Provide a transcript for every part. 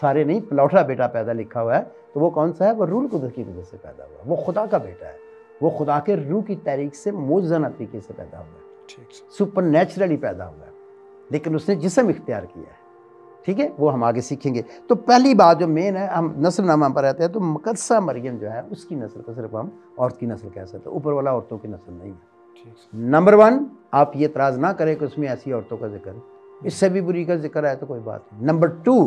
سارے نہیں، پلوٹھا بیٹا پیدا لکھا ہوا ہے، تو وہ کون سا ہے؟ وہ روح القدس کی وجہ سے پیدا ہوا، وہ خدا کا بیٹا ہے، وہ خدا کے روح کی تحریک سے معجزانہ طریقے سے پیدا ہوا ہے، سپر نیچرلی پیدا ہوا ہے، لیکن اس نے جسم اختیار کیا ہے، ٹھیک ہے، وہ ہم آگے سیکھیں گے۔ تو پہلی بات جو مین ہے، ہم نسل نامہ پر آتے ہیں تو مقدسہ مریم جو ہے اس کی نسل کو صرف ہم عورت کی نسل کہہ سکتے ہیں، اوپر والا عورتوں کی نسل نہیں ہے۔ نمبر 1، آپ یہ اعتراض نہ کریں کہ اس میں ایسی عورتوں کا ذکر ہے، اس سے بھی بری کا ذکر ہے تو کوئی بات نہیں۔ نمبر 2،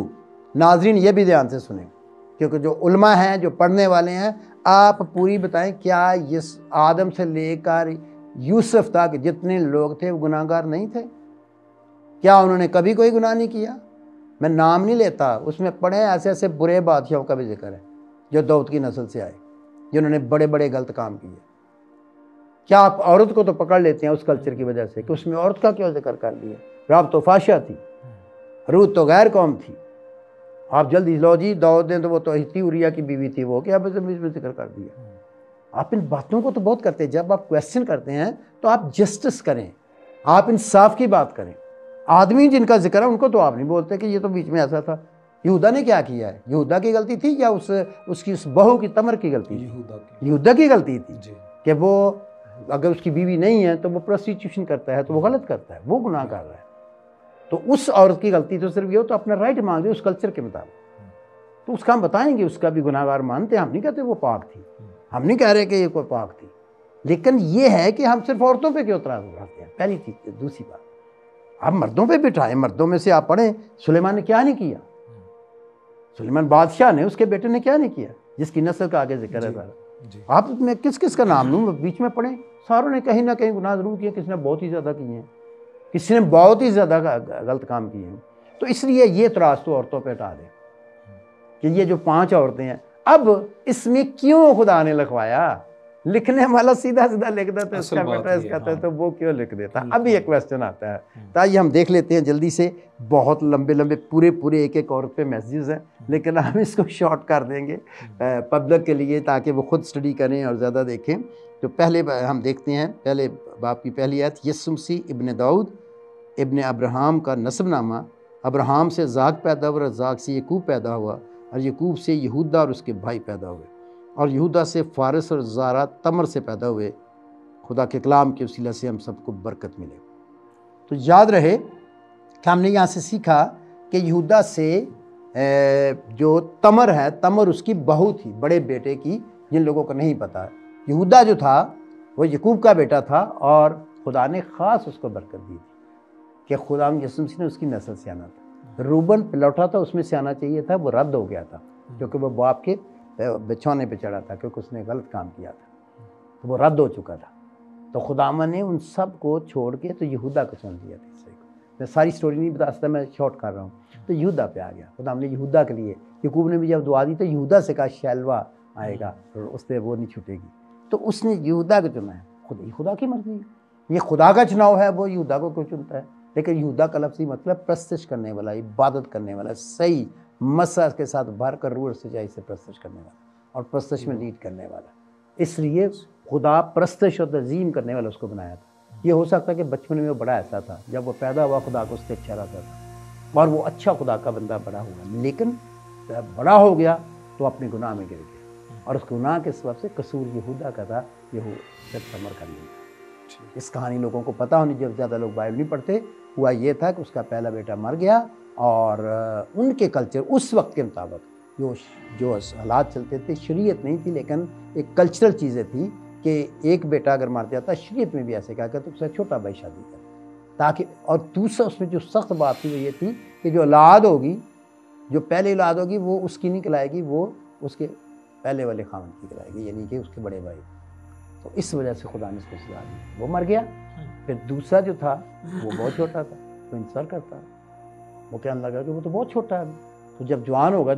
ناظرین یہ بھی دھیان سے سنیں، کیونکہ جو علماء ہیں، جو پڑھنے والے ہیں، آپ پوری بتائیں کیا اس آدم سے لے کر یوسف تک جتنے لوگ تھے وہ گناہ گار نہیں تھے؟ کیا انہوں نے کبھی کوئی گناہ نہیں کیا؟ میں نام نہیں لیتا، اس میں پڑھیں ایسے ایسے برے بادشاہوں کا بھی ذکر ہے جو داؤد کی نسل سے آئے، جنہوں نے بڑے بڑے غلط کام کیے۔ کیا آپ عورت کو تو پکڑ لیتے ہیں اس کلچر کی وجہ سے کہ اس میں عورت کا کیوں ذکر کر دیا؟ راب تو فاشا تھی، روت تو غیر قوم تھی، آپ جلدی لو جی داؤد نے تو وہ تو ہتی اوریا کی بیوی تھی، وہ کیا میں ذکر کر دیا؟ آپ ان باتوں کو تو بہت کرتے ہیں، جب آپ کویسچن کرتے ہیں تو آپ جسٹس کریں، آپ انصاف کی بات کریں۔ آدمی جن کا ذکر ہے ان کو تو آپ نہیں بولتے کہ یہ تو بیچ میں ایسا تھا۔ یہودا نے کیا کیا ہے؟ یہودا کی غلطی تھی یا اس کی اس بہو کی تمر کی غلطی تھی؟ یہودا کی غلطی تھی کہ وہ اگر اس کی بیوی نہیں ہے تو وہ پروسٹیٹیوشن کرتا ہے تو وہ غلط کرتا ہے، وہ گناہ کر رہا ہے۔ تو اس عورت کی غلطی تو صرف یہ ہو تو اپنا رائٹ مانگ دے اس کلچر کے مطابق، تو اس کا ہم بتائیں گے، اس کا بھی گناہ گار مانتے ہیں، ہم نہیں کہتے وہ پاک تھی، ہم نہیں کہہ رہے کہ یہ کوئی پاک تھی، لیکن یہ ہے کہ ہم صرف عورتوں پہ کیوں اعتراض اٹھاتے ہیں؟ پہلی چیز۔ دوسری بات، آپ مردوں پہ بٹھائیں، مردوں میں سے آپ پڑھیں سلیمان نے کیا نہیں کیا، سلیمان بادشاہ نے، اس کے بیٹے نے کیا نہیں کیا جس کی نسل کا آگے ذکر ہے سارا۔ آپ میں کس کس کا نام لوں؟ بیچ میں پڑھیں، ساروں نے کہیں نہ کہیں گناہ ضرور کیے، کسی نے بہت ہی زیادہ کیے ہیں، کسی نے بہت ہی زیادہ غلط کام کیے ہیں۔ تو اس لیے یہ اعتراض تو عورتوں پہ ہٹا دیں کہ یہ جو 5 عورتیں ہیں، اب اس میں کیوں خدا نے لکھوایا؟ لکھنے والا سیدھا سیدھا لکھ دیتا ہے اس کا بیٹا اس کا تھا، تو وہ کیوں لکھ دیتا؟ اب یہ کویسچن آتا ہے، تاکہ ہم دیکھ لیتے ہیں جلدی سے، بہت لمبے لمبے پورے ایک ایک عورت پہ میسیجز ہیں، لیکن ہم اس کو شارٹ کر دیں گے پبلک کے لیے تاکہ وہ خود اسٹڈی کریں اور زیادہ دیکھیں۔ تو پہلے ہم دیکھتے ہیں پہلے باب کی پہلی آیت، یسوع مسیح ابن داؤد ابن ابراہم کا نسب نامہ۔ ابراہم سے زاق پیدا ہوا اور زاق سے یعقوب پیدا ہوا اور یعقوب سے یہودا اور اس کے بھائی پیدا ہوئے اور یہودا سے فارس اور زارا تمر سے پیدا ہوئے۔ خدا کے کلام کے وسیلہ سے ہم سب کو برکت ملے۔ تو یاد رہے کہ ہم نے یہاں سے سیکھا کہ یہودا سے جو تمر ہے، تمر اس کی بہو تھی، بڑے بیٹے کی، جن لوگوں کو نہیں پتا۔ یہودا جو تھا وہ یعقوب کا بیٹا تھا اور خدا نے خاص اس کو برکت دی تھی کہ خدا یسوع مسیح نے اس کی نسل سے آنا تھا۔ روبن پلوٹا تھا، اس میں سے آنا چاہیے تھا، وہ رد ہو گیا تھا کیونکہ وہ باپ کے بچھونے پہ چڑھا تھا، کیونکہ اس نے غلط کام کیا تھا، تو وہ رد ہو چکا تھا۔ تو خداوند نے ان سب کو چھوڑ کے تو یہودا کو چن لیا تھا۔ میں ساری سٹوری نہیں بتا سکتا، میں شارٹ کر رہا ہوں۔ تو یہودا پہ آ گیا، خدا نے یہودا کے لیے، یعقوب نے بھی جب دعا دی تو یہودا سے کہا شیلوا آئے گا اور اس سے وہ نہیں چھوٹے گی، تو اس نے یہودا کو چنا ہے۔ خدا کی مرضی ہے، یہ خدا کا چناؤ ہے، وہ یہودا کو کیوں چنتا ہے؟ لیکن یہودا کا لفظی مطلب پرستش کرنے والا، عبادت کرنے والا، صحیح مسح کے ساتھ بھر کر روح اور سچائی سے پرستش کرنے والا اور پرستش میں لیڈ کرنے والا۔ اس لیے خدا پرستش اور تعظیم کرنے والا اس کو بنایا تھا۔ یہ ہو سکتا ہے کہ بچپن میں وہ بڑا ایسا تھا، جب وہ پیدا ہوا خدا کو اس سے اچھا لگتا تھا اور وہ اچھا خدا کا بندہ بڑا ہوا، لیکن جب بڑا ہو گیا تو اپنے گناہ میں گر گیا اور اس گناہ کے سبب سے قصور یہودا کا تھا، یہ صرف تمر کر لیا۔ اس کہانی لوگوں کو پتہ ہونی، جب زیادہ لوگ بائبل نہیں پڑھتے۔ ہوا یہ تھا کہ اس کا پہلا بیٹا مر گیا اور ان کے کلچر اس وقت کے مطابق جو حالات چلتے تھے، شریعت نہیں تھی لیکن ایک کلچرل چیزیں تھیں کہ ایک بیٹا اگر مر جاتا، شریعت میں بھی ایسے کہا کرتے اس سے چھوٹا بھائی شادی کر، تاکہ، اور دوسرا اس میں جو سخت بات تھی وہ یہ تھی کہ جو اولاد ہوگی، جو پہلی اولاد ہوگی وہ اس کی نہیں کہلائے گی، وہ اس کے پہلے والے خاوند کی کہلائے گی، یعنی کہ اس کے بڑے بھائی۔ تو اس وجہ سے خدا نے اس کو سزا دی، وہ مر گیا۔ پھر دوسرا جو تھا وہ بہت چھوٹا تھا، وہ انتظار کرتا، وہ کہنے لگا کہ وہ تو بہت چھوٹا ہے، تو جب جوان ہوگا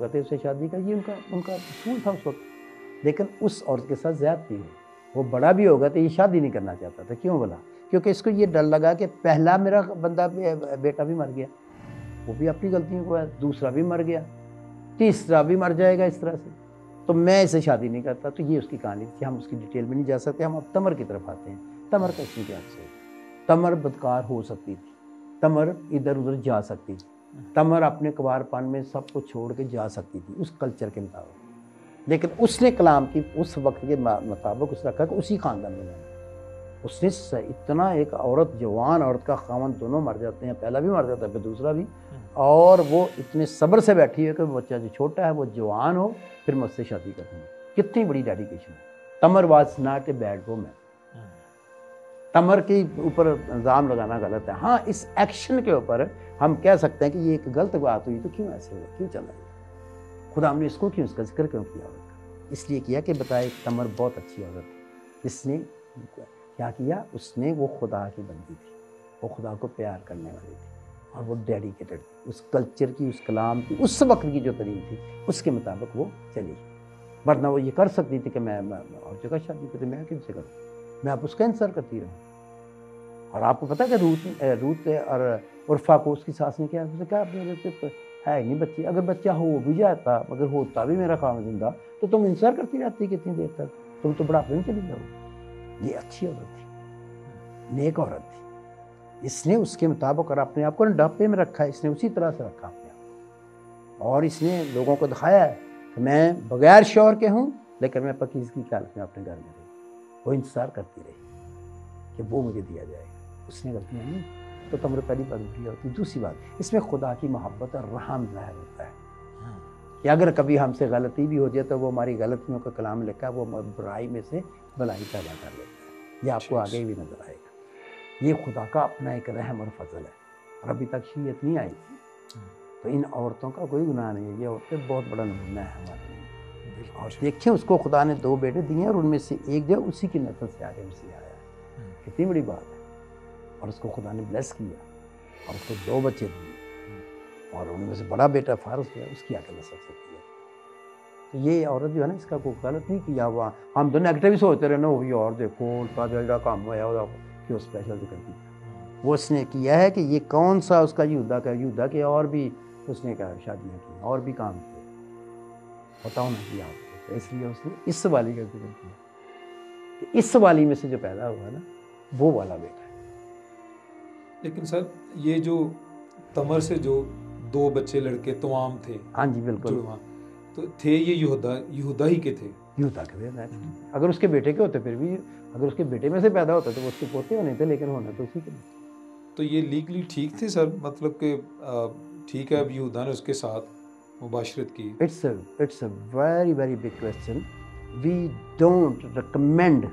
تو اس سے شادی کا، یہ ان کا اصول تھا اس وقت۔ لیکن اس عورت کے ساتھ زیادتی ہوئی، وہ بڑا بھی ہوگا تو یہ شادی نہیں کرنا چاہتا تھا۔ کیوں بولا؟ کیونکہ اس کو یہ ڈر لگا کہ پہلا میرا بندہ بیٹا بھی مر گیا، وہ بھی اپنی غلطیوں کو ہے، دوسرا بھی مر گیا، تیسرا بھی مر جائے گا اس طرح سے، تو میں اسے شادی نہیں کرتا۔ تو یہ اس کی کہانی تھی، ہم اس کی ڈیٹیل میں نہیں جا سکتے۔ ہم اب تمر کی طرف آتے ہیں۔ تمر کا اس میں کیا سے؟ تمر بدکار ہو سکتی تھی، تمر ادھر ادھر جا سکتی تھی، تمر اپنے کبار پن میں سب کو چھوڑ کے جا سکتی تھی اس کلچر کے مطابق، لیکن اس نے کلام کی اس وقت کے مطابق اس رکھا کہ اسی خاندان میں اس نے اتنا، ایک عورت، جوان عورت کا خاوند دونوں مر جاتے ہیں، پہلا بھی مر جاتا ہے پھر دوسرا بھی، اور وہ اتنے صبر سے بیٹھی ہے کہ بچہ جو چھوٹا ہے وہ جوان ہو پھر مجھ سے شادی کروں گی۔ کتنی بڑی ڈیڈیکیشن ہے۔ Tamar was not a bad woman. Tamar کے اوپر الزام لگانا غلط ہے۔ ہاں اس ایکشن کے اوپر ہم کہہ سکتے ہیں کہ یہ ایک غلط بات ہوئی، تو کیوں ایسے ہوا، کیوں چلا گیا، خدا ہم نے اس کو کیوں، اس کا ذکر کیوں کیا عورت کا؟ اس لیے کیا کہ بتائے تمر بہت اچھی عورت تھی، اس نے کیا کیا، اس نے، وہ خدا کی بندی تھی، وہ خدا کو پیار کرنے والی تھی، اور وہ ڈیڈیکیٹڈ تھی اس کلچر کی، اس کلام کی، اس وقت کی جو تعلیم تھی اس کے مطابق وہ چلی۔ ورنہ وہ یہ کر سکتی تھی کہ میں اور جگہ شادی کرتی، میں کن سے کروں، میں اب اس کا انتظار کرتی رہوں۔ اور آپ کو پتہ ہے کہ روت اور عرفہ کو اس کی ساس نے کیا، اس نے کہا میرے سے ہے نہیں بچی، اگر بچہ ہو بھی جاتا، اگر ہوتا بھی میرا خاوند زندہ تو تم انتظار کرتی رہتی کتنی دیر تک، تم تو بڑھاپے میں چلی جاؤ۔ یہ اچھی عورت تھی، نیک عورت تھی، اس نے اس کے مطابق اور اپنے آپ کو ڈھاپے میں رکھا ہے، اس نے اسی طرح سے رکھا اپنے آپ، اور اس نے لوگوں کو دکھایا ہے کہ میں بغیر شوہر کے ہوں لیکن میں پاکیزگی کی حالت میں اپنے گھر میں رہی۔ وہ انتظار کرتی رہی کہ وہ مجھے دیا جائے گا۔ اس نے غلطیاں نہیں تو تمر پہلی بات کیا ہوتی۔ دوسری بات، اس میں خدا کی محبت اور رحم ظاہر ہوتا ہے کہ اگر کبھی ہم سے غلطی بھی ہو جائے تو وہ ہماری غلطیوں کا کلام لکھا، وہ برائی میں سے بھلائی پیدا کر لیتا ہے۔ یہ آپ کو آگے بھی نظر آئے گا۔ یہ خدا کا اپنا ایک رحم اور فضل ہے، اور ابھی تک شریعت نہیں آئی تھی تو ان عورتوں کا کوئی گناہ نہیں ہے۔ یہ عورتیں بہت بڑا نمونہ ہے ہمارے لیے، اور دیکھیں اس کو خدا نے 2 بیٹے دیے اور ان میں سے ایک جو اسی کی نسل سے آگے مسیح آیا ہے۔ کتنی بڑی بات ہے۔ اور اس کو خدا نے بلیس کیا اور اس کو 2 بچے دیے، اور ان میں سے بڑا بیٹا فارس ہے، اس کی آگے نسل سے کیا۔ تو یہ عورت جو ہے نا، اس کا کوئی غلط نہیں کیا ہوا۔ ہم تو نیگیٹو ہی سوچتے رہے نا، وہی اور دیکھو ان کا جو کام ہوا ہے کیوں اسپیشل ذکر کی۔ وہ اس نے کیا ہے کہ یہ کون سا اس کا یہودا کے اور بھی اس نے کہا شادیاں کی اور بھی کام کیے، بتاؤ نہ کیا آپ کو۔ اس لیے اس نے اس والی کا ذکر کیا کہ اس والی میں سے جو پیدا ہوا نا وہ والا بیٹا ہے۔ لیکن سر یہ جو تمر سے جو 2 بچے لڑکے توام تھے، ہاں جی بالکل، تو تھے یہ یہودا ہی کے تھے، یہودا کے تھے۔ اگر اس کے بیٹے کے ہوتے پھر بھی، اگر اس کے بیٹے میں سے پیدا ہوتا تو وہ اس کے پوتے ہونے تھے، لیکن ہونا تو اسی کے لیے۔ تو یہ لیگلی ٹھیک تھے سر، مطلب کہ ٹھیک ہے اب یہودا نے اس کے ساتھ مباشرت کی؟ It's a very very big question. We don't recommend,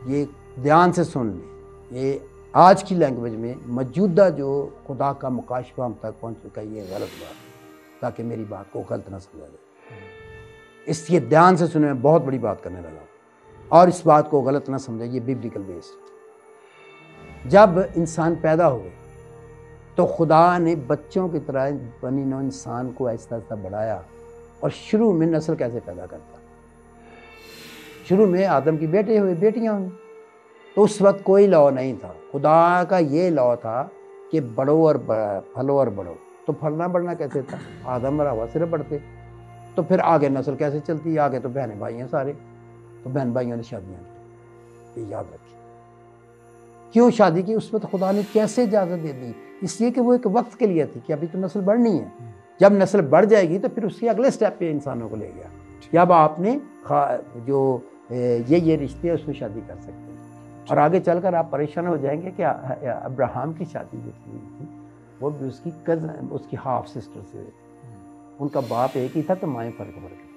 یہ دھیان سے سن لیں، یہ آج کی لینگویج میں موجودہ جو خدا کا مکاشفہ ہم تک پہنچ چکا ہے، یہ غلط بات ہے، تاکہ میری بات کو غلط نہ سمجھا جائے۔ اس لیے دھیان سے سنیں، میں بہت بڑی بات کرنے لگا ہوں، اور اس بات کو غلط نہ سمجھیں، یہ بیبلیکل بیسڈ۔ جب انسان پیدا ہوئے تو خدا نے بچوں کی طرح بنی نوع انسان کو آہستہ آہستہ بڑھایا، اور شروع میں نسل کیسے پیدا کرتا، شروع میں آدم کی بیٹے ہوئے، بیٹیاں ہوئیں، تو اس وقت کوئی لا نہیں تھا۔ خدا کا یہ لا تھا کہ بڑھو اور پھلو اور بڑھو، تو پھلنا بڑھنا کیسے تھا؟ آدم اور حوا صرف بڑھتے، تو پھر آگے نسل کیسے چلتی؟ آگے تو بہن بھائی ہیں سارے، تو بہن بھائیوں نے شادیاں کی۔ یہ یاد رکھیے، کیوں شادی کی اس وقت خدا نے کیسے اجازت دے دی؟ اس لیے کہ وہ ایک وقت کے لیے تھی کہ ابھی تو نسل بڑھنی ہے، جب نسل بڑھ جائے گی تو پھر اس کے اگلے سٹیپ پہ انسانوں کو لے گیا کہ اب آپ نے جو یہ رشتے ہیں اس میں شادی کر سکتے ہیں۔ اور آگے چل کر آپ پریشان ہو جائیں گے کہ ابراہم کی شادی جو ہوئی تھی وہ بھی اس کی کزن، اس کی ہاف سسٹر سے ہوئی تھی، ان کا باپ ایک ہی تھا تو مائیں فرق پڑ گئی۔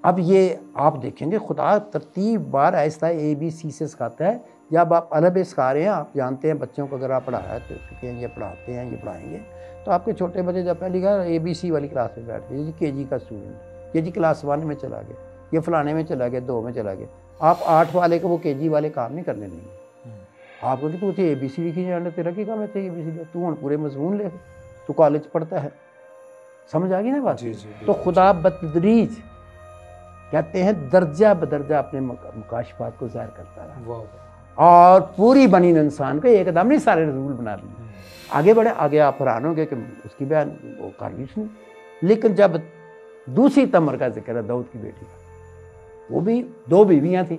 اب یہ آپ دیکھیں گے خدا ترتیب بار آہستہ ABC سے سکھاتا ہے۔ جب آپ الب سکھا رہے ہیں، آپ جانتے ہیں بچوں کو اگر آپ پڑھایا تو یہ پڑھاتے ہیں، یہ پڑھائیں گے، تو آپ کے چھوٹے بچے جب پہلی بار ABC والی کلاس میں بیٹھ گئے، KG کا اسٹوڈنٹ، KG کلاس 1 میں چلا گیا، یہ فلانے میں چلا گیا، 2 میں چلا گیا، آپ 8 والے کو وہ KG والے کام نہیں کرنے دیں گے۔ آپ کو کہ تو ABC لکھی جانا، تیرا کی کام ہے ABC، تو ہن پورے مضمون لے، تو کالج پڑھتا ہے۔ سمجھ آ گئی نا بات؟ تو خدا بتدریج کہتے ہیں درجہ بدرجہ اپنے مکاشفات کو ظاہر کرتا رہا، اور پوری بنی انسان کو ایک دم نہیں سارے رسول بنا دیے۔ آگے بڑھے، آگے آپ حیران ہوں گے کہ اس کی بیان وہ کر لی اس نے۔ لیکن جب دوسری تمر کا ذکر ہے، داؤد کی بیٹی کا، وہ بھی 2 بیویاں تھیں،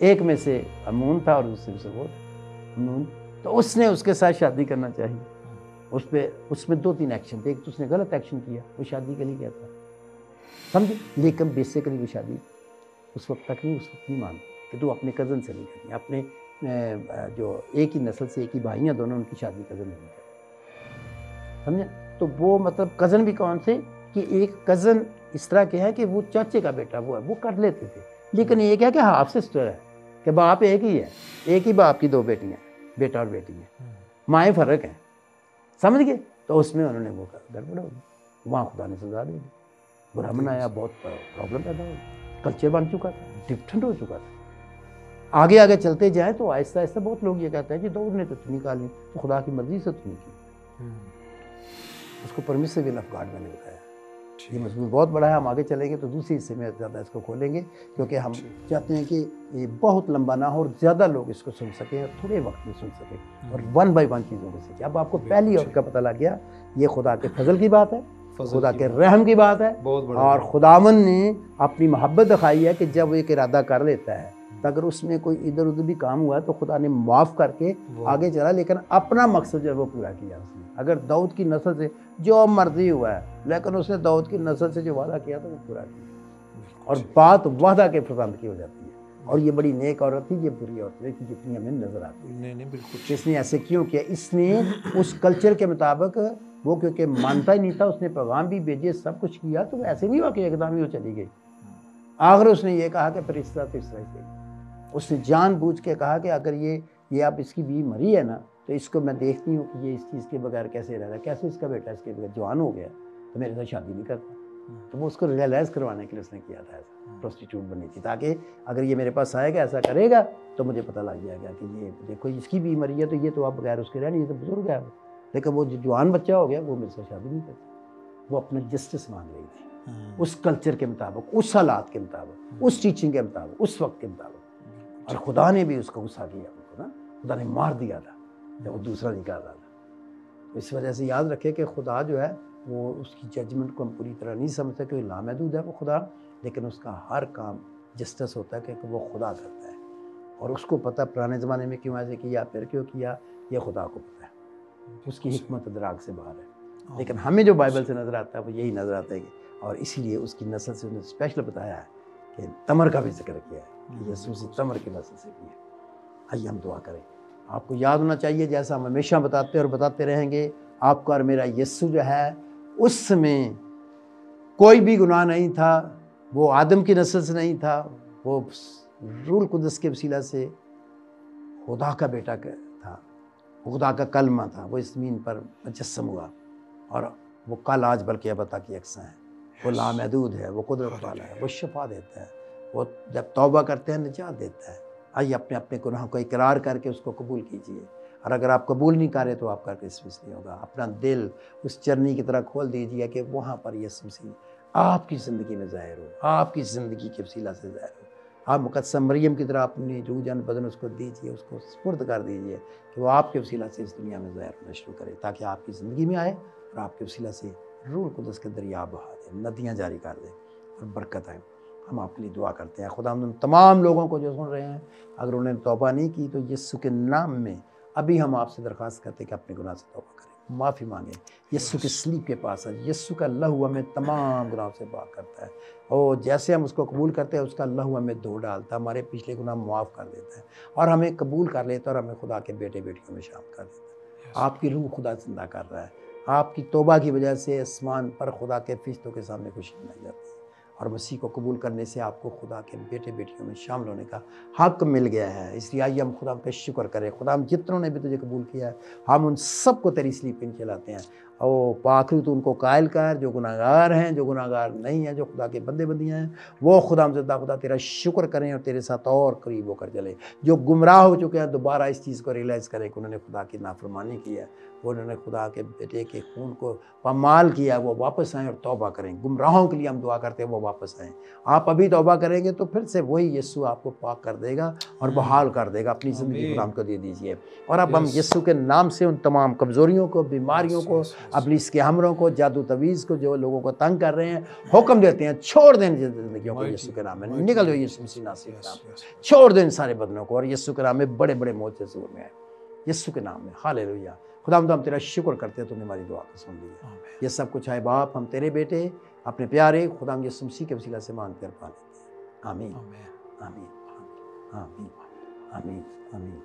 ایک میں سے امون تھا اور دوسرے سے وہ امنون، تو اس نے اس کے ساتھ شادی کرنا چاہیے، اس میں 2-3 ایکشن تھے. ایک تو اس نے غلط ایکشن کیا, وہ شادی کے لیے کہتا سمجھے, لیکن بیسیکلی وہ شادی اس وقت تک نہیں, اس وقت نہیں مانتے کہ تو اپنے کزن سے نہیں کرنی, اپنے جو ایک ہی نسل سے, ایک ہی بھائی ہیں دونوں, ان کی شادی کزن نہیں کرنی, سمجھے. تو وہ مطلب کزن بھی کون سے کہ ایک کزن اس طرح کے ہیں کہ وہ چاچے کا بیٹا وہ ہے, وہ کر لیتے تھے, لیکن ایک ہے کہ ہاف سسٹر ہے, کہ باپ ایک ہی ہے, ایک ہی باپ کی 2 بیٹیاں, بیٹا اور بیٹی ہیں, مائیں فرق ہیں, سمجھ گئے. تو اس میں انہوں نے وہ گڑبڑ ہو گئی, وہاں خدا نے سزا دے دی, برا منایا, بہت پرابلم پیدا ہو گئی, کلچر بن چکا تھا, ڈفرینٹ ہو چکا تھا. آگے آگے چلتے جائیں تو آہستہ آہستہ بہت لوگ یہ کہتے ہیں کہ دور نے تو نکالی, تو خدا کی مرضی سے تو نہیں کی, اس کو پرمیسیبل آف گاڈ میں نے بتایا. یہ مضمون بہت بڑا ہے, ہم آگے چلیں گے تو دوسری حصے میں زیادہ اس کو کھولیں گے, کیونکہ ہم چاہتے ہیں کہ یہ بہت لمبا نہ ہو اور زیادہ لوگ اس کو سن سکیں اور تھوڑے وقت میں سن سکیں, اور 1 بائی 1 چیزوں کو سیکھیں. اب آپ کو پہلی اور کا پتہ لگ گیا, یہ خدا کے فضل کی بات ہے, خدا کے رحم کی بات ہے, اور خداوند نے اپنی محبت دکھائی ہے کہ جب وہ ایک ارادہ کر لیتا ہے تو اگر اس میں کوئی ادھر ادھر بھی کام ہوا تو خدا نے معاف کر کے آگے چلا, لیکن اپنا مقصد جو ہے وہ پورا کیا اس نے. اگر داؤد کی نسل سے جو مرضی ہوا ہے, لیکن اس نے داؤد کی نسل سے جو وعدہ کیا تھا وہ پورا کیا, اور بات وعدہ کے پابند کی ہو جاتی ہے. اور یہ بڑی نیک عورت تھی, یہ بری عورت تھی جتنی ہمیں نظر آتی ہے. نہیں بالکل. اس نے ایسے کیوں کیا, اس نے اس کلچر کے مطابق, وہ کیونکہ مانتا ہی نہیں تھا, اس نے پیغام بھی بھیجے, سب کچھ کیا, تو ایسے نہیں ہوا کہ ایک دم ہی وہ چلی گئی. آخر اس نے یہ کہا کہ پھر اس طرح تو اس طرح سے, اس نے جان بوجھ کے کہا کہ اگر یہ اب اس کی بیوی مری ہے نا, تو اس کو میں دیکھتی ہوں کہ یہ اس چیز کے بغیر کیسے رہ رہا ہے, کیسے اس کا بیٹا اس کے بغیر جوان ہو گیا تو میرے ساتھ شادی نہیں کرتا. تو وہ اس کو ریئلائز کروانے کے لیے اس نے کیا تھا, ایسا پروسٹیٹیوٹ بنی تھی, تاکہ اگر یہ میرے پاس آئے گا ایسا کرے گا تو مجھے پتہ لگ جائے گا کہ یہ دیکھو اس کی بیوی مری ہے, تو یہ تو آپ بغیر اس کے رہ نہیں, یہ تو بزرگ ہے, لیکن وہ جو جوان بچہ ہو گیا وہ میرے ساتھ شادی نہیں کرتا. وہ اپنا جسٹس مانگ رہی تھی, اس کلچر کے مطابق, اس حالات کے مطابق, اس ٹیچنگ کے مطابق, اس وقت کے مطابق. اور خدا نے بھی اس کو غصہ کیا, ان کو نا خدا نے مار دیا تھا جب وہ دوسرا نکال رہا تھا. اس وجہ سے یاد رکھے کہ خدا جو ہے وہ اس کی ججمنٹ کو ہم پوری طرح نہیں سمجھتے کہ لامحدود ہے وہ خدا, لیکن اس کا ہر کام جسٹس ہوتا ہے کہ وہ خدا کرتا ہے, اور اس کو پتہ پرانے زمانے میں کیوں ایسے کیا, پھر کیوں کیا, یہ خدا کو پتہ ہے, اس کی حکمت ادراک سے باہر ہے. لیکن ہمیں جو بائبل سے نظر آتا ہے وہ یہی نظر آتا ہے کہ, اور اسی لیے اس کی نسل سے انہوں نے اسپیشل بتایا ہے کہ تمر کا بھی ذکر کیا ہے کہ یسوع سے تمر کی نسل سے کیا. آئیے ہم دعا کریں. آپ کو یاد ہونا چاہیے, جیسا ہم ہمیشہ بتاتے اور بتاتے رہیں گے, آپ کا اور میرا یسوع جو ہے اس میں کوئی بھی گناہ نہیں تھا, وہ آدم کی نسل سے نہیں تھا, وہ روح القدس کے وسیلہ سے خدا کا بیٹا تھا, خدا کا کلمہ تھا, وہ اس زمین پر مجسم ہوا, اور وہ کل آج بلکہ اب تک یکساں ہے. وہ لامحدود ہے, وہ قدرت والا ہے, وہ شفا دیتا ہے, وہ جب توبہ کرتے ہیں نجات دیتا ہے. آئیے اپنے اپنے گناہوں کو اقرار کر کے اس کو قبول کیجیے, اور اگر آپ قبول نہیں کریں تو آپ کا کرسمس نہیں ہوگا. اپنا دل اس چرنی کی طرح کھول دیجیے کہ وہاں پر یسوع مسیح آپ کی زندگی میں ظاہر ہو, آپ کی زندگی کے وسیلہ سے ظاہر ہو. آپ مقدسہ مریم کی طرح اپنی روح جان بدن اس کو دیجیے, اس کو سپرد کر دیجیے کہ وہ آپ کے وسیلہ سے اس دنیا میں ظاہر ہونا شروع کرے, تاکہ آپ کی زندگی میں آئے اور آپ کے وسیلہ سے روح القدس کے دریا بہا دے, ندیاں جاری کر دے اور برکت آئے. ہم آپ کے لیے دعا کرتے ہیں. خدا ہم تمام لوگوں کو جو سن رہے ہیں, اگر انہوں نے توبہ نہیں کی تو یسوع کے نام میں ابھی ہم آپ سے درخواست کرتے ہیں کہ اپنے گناہ سے توبہ کریں, معافی مانگیں. یسوع کے صلیب کے پاس ہے, یسوع کا لہو ہمیں تمام گناہوں سے پاک کرتا ہے, اور جیسے ہم اس کو قبول کرتے ہیں اس کا لہو ہمیں دھو ڈالتا ہے, ہمارے پچھلے گناہ معاف کر دیتا ہے, اور ہمیں قبول کر لیتا ہے, اور ہمیں خدا کے بیٹے بیٹیوں میں شامل کر دیتا ہے. آپ کی روح خدا زندہ کر رہا ہے. آپ کی توبہ کی وجہ سے آسمان پر خدا کے فرشتوں کے سامنے خوشی منائی جاتی ہے, اور مسیح کو قبول کرنے سے آپ کو خدا کے بیٹے بیٹیوں میں شامل ہونے کا حق مل گیا ہے. اس لیے آئیے ہم خدا کا شکر کریں. خدا ہم جتنوں نے بھی تجھے قبول کیا ہے, ہم ان سب کو تیری صلیب پہ چلاتے ہیں. او پاک روح تو ان کو قائل کر جو گناہ گار ہیں, جو گناہ گار نہیں ہیں, جو خدا کے بندے بندیاں ہیں, وہ خدا ہم زندہ خدا تیرا شکر کریں اور تیرے ساتھ اور قریب ہو کر چلیں. جو گمراہ ہو چکے ہیں دوبارہ اس چیز کو ریئلائز کریں کہ انہوں نے خدا کی نافرمانی کی ہے, وہ انہوں نے خدا کے بیٹے کے خون کو پامال کیا, وہ واپس آئیں اور توبہ کریں. گمراہوں کے لیے ہم دعا کرتے ہیں وہ واپس آئیں. آپ ابھی توبہ کریں گے تو پھر سے وہی یسوع آپ کو پاک کر دے گا اور بحال کر دے گا. اپنی زندگی خدا کو دے دیجیے. اور اب ہم یسوع کے نام سے ان تمام کمزوریوں کو, بیماریوں کو, ابلیس کے حملوں کو, جادو تویز کو, جو لوگوں کو تنگ کر رہے ہیں, حکم دیتے ہیں چھوڑ دیں زندگیوں کو یسوع کے نام میں. نکل جاؤ یسوع مسیح ناصری کے نام, چھوڑ دیں ان سارے بدنوں کو, اور یسوع کے نام میں بڑے بڑے معجزے میں آئے. یسوع کے نام میں، ہاللیلویہ۔ خدا ہم تیرا شکر کرتے ہیں، تو نے ہماری دعا کو سن لیا۔ یہ سب کچھ ہے باپ، ہم تیرے بیٹے اپنے پیارے خدا یسوع مسیح کے وسیلہ سے مانگ کر پا لیتے ہیں، آمین آمین آمین آمین آمین۔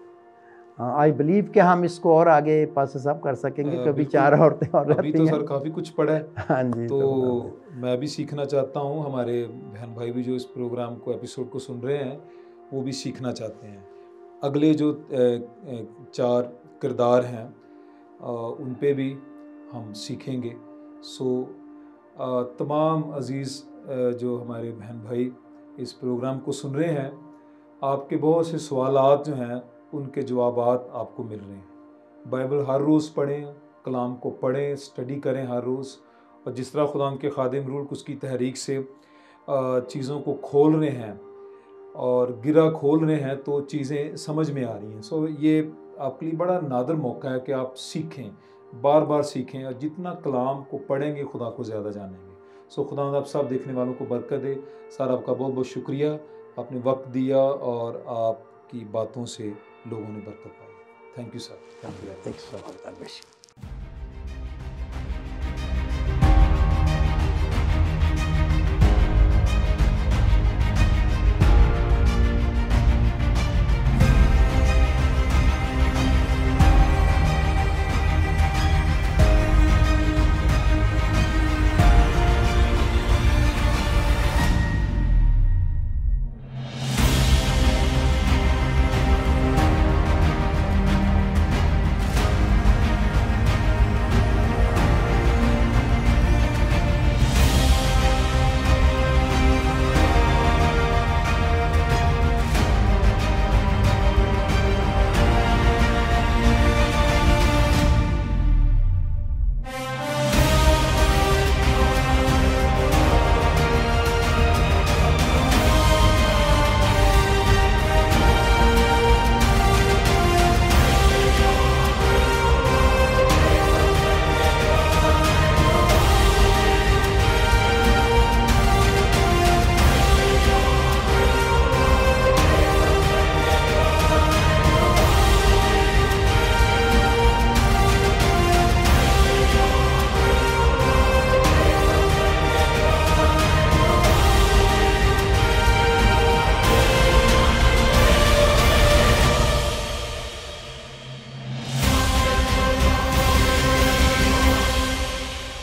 آئی بلیو کہ ہم اس کو اور آگے پاسے صاحب کر سکیں گے، کبھی چار عورتیں اور رہتی ہیں۔ ابھی تو سر کافی کچھ پڑھا ہے، ہاں جی، تو میں بھی سیکھنا چاہتا ہوں، ہمارے بہن بھائی بھی جو اس پروگرام کو ایپیسوڈ کو سن رہے ہیں وہ بھی سیکھنا چاہتے ہیں۔ اگلے جو 4 کردار ہیں ان پہ بھی ہم سیکھیں گے۔ سو تمام عزیز جو ہمارے بہن بھائی اس پروگرام کو سن رہے ہیں، آپ کے بہت سے سوالات جو ہیں ان کے جوابات آپ کو مل رہے ہیں۔ بائبل ہر روز پڑھیں، کلام کو پڑھیں، اسٹڈی کریں ہر روز، اور جس طرح خدا کے خادم روح القدس کی تحریک سے چیزوں کو کھول رہے ہیں اور گرہ کھول رہے ہیں تو چیزیں سمجھ میں آ رہی ہیں۔ سو یہ آپ کے لیے بڑا نادر موقع ہے کہ آپ سیکھیں، بار بار سیکھیں، اور جتنا کلام کو پڑھیں گے خدا کو زیادہ جانیں گے۔ سو خدا آپ سب دیکھنے والوں کو برکت دے۔ سر آپ کا بہت بہت شکریہ، آپ نے وقت دیا اور آپ کی باتوں سے لوگوں نے برکت پائی۔ Thank you sir, thank you.